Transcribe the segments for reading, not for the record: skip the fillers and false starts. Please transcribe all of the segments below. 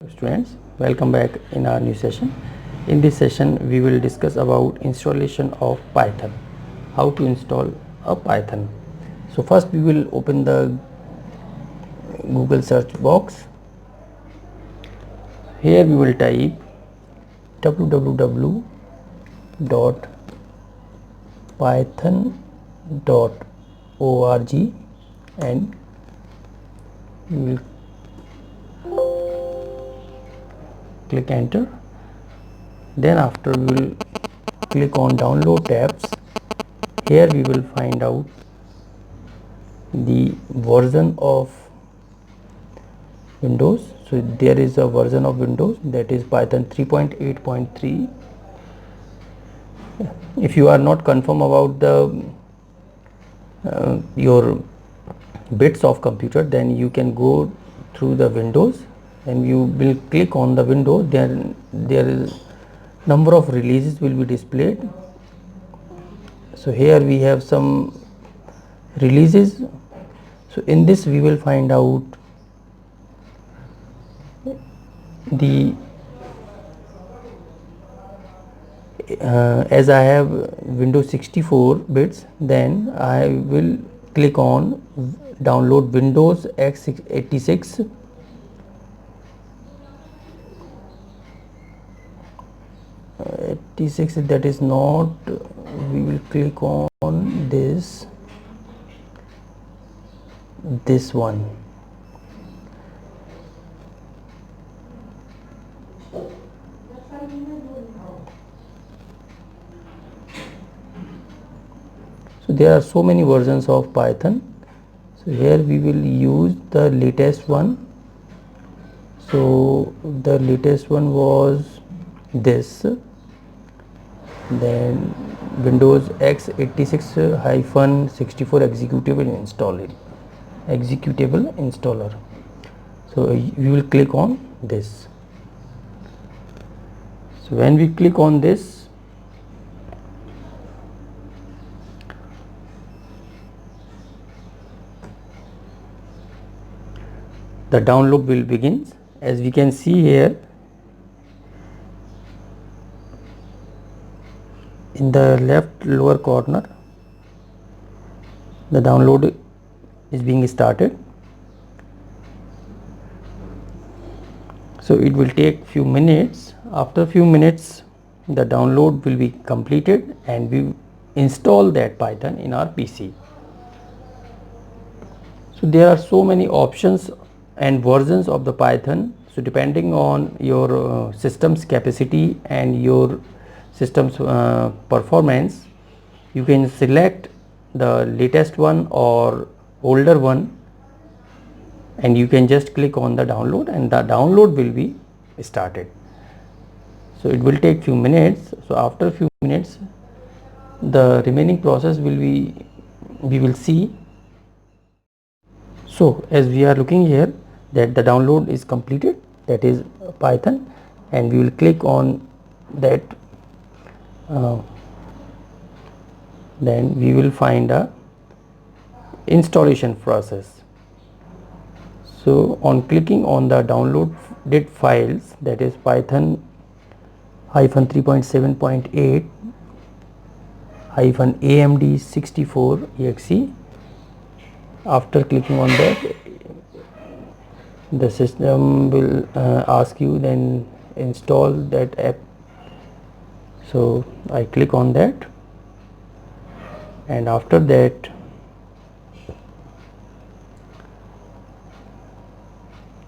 Students, welcome back in our new session. In this session we will discuss about installation of Python, how to install a Python. So first we will open the Google search box. Here we will type www.python.org and we will click enter. Then after we will click on download tabs. Here we will find out the version of Windows. So there is a version of Windows that is Python 3.8.3. If you are not confirm about the your bits of computer, then you can go through the Windows and you will click on the window. Then there is number of releases will be displayed. So here we have some releases. So in this we will find out the as I have Windows 64 bits, then I will click on download Windows x86. That is not, we will click on this one. So there are so many versions of Python. So here we will use the latest one. So the latest one was this, then Windows x86-64 executable installer. So we will click on this. So when we click on this, the download will begin. As we can see here, in the left lower corner, the download is being started. So it will take few minutes. After few minutes, the download will be completed and we install that Python in our PC. So there are so many options and versions of the Python. So depending on your system's capacity and your system's performance, you can select the latest one or older one and you can just click on the download and the download will be started. So it will take few minutes. So after few minutes, the remaining process will be, we will see. So as we are looking here that the download is completed, that is Python, and we will click on that. Then we will find a installation process. So on clicking on the downloaded files, that is Python -3.7.8 -AMD64 exe. After clicking on that, the system will ask you then install that app. So I click on that and after that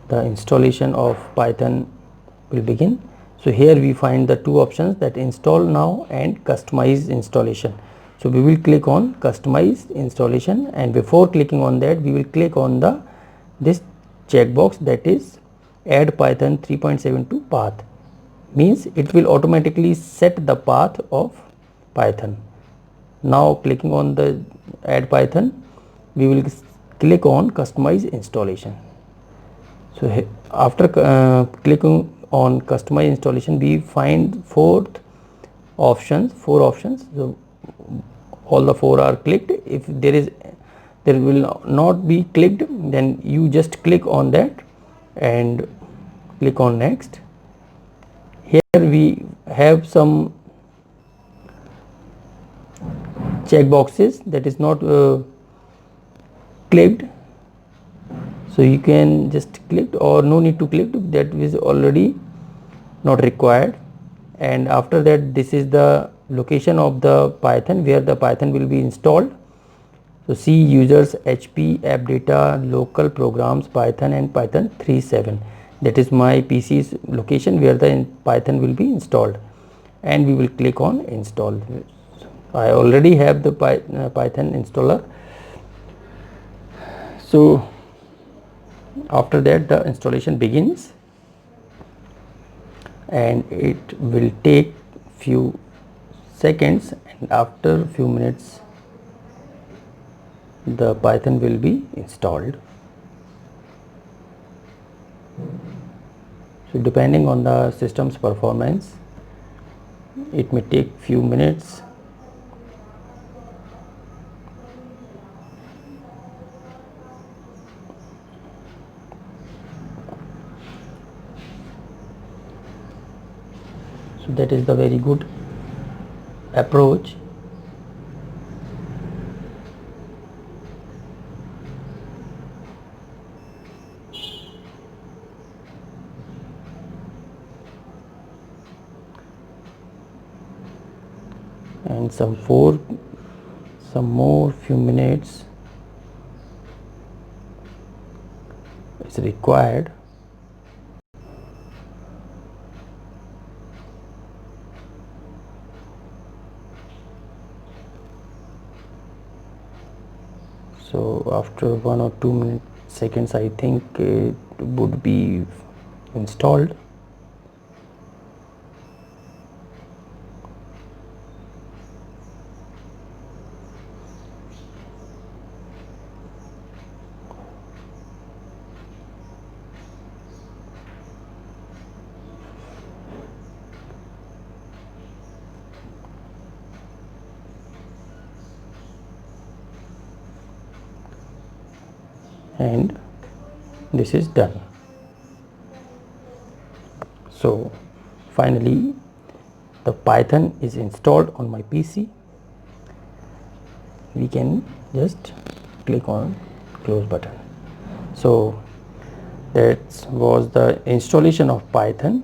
the installation of Python will begin. So here we find the two options, that install now and customize installation. So we will click on customize installation and before clicking on that we will click on this checkbox, that is add Python 3.72 path. Means it will automatically set the path of Python. Now clicking on the add Python, we will click on customize installation. So after clicking on customize installation, we find four options. So all the four are clicked. If there will not be clicked, then you just click on that and click on next. Here we have some check boxes that is not clicked, so you can just click, or no need to click, that is already not required. And after that, this is the location of the Python where the Python will be installed. So C users HP app data local programs Python and Python 3.7, that is my PC's location where the Python will be installed, and we will click on install. I already have the Python installer. So after that, the installation begins, and it will take few seconds, and after few minutes the Python will be installed. So depending on the system's performance, it may take few minutes. So that is the very good approach. And some more few minutes is required. So after 1 or 2 seconds, I think it would be installed. And this is done. So finally the Python is installed on my PC. We can just click on close button. So that was the installation of Python.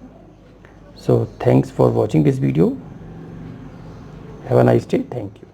So thanks for watching this video. Have a nice day. Thank you.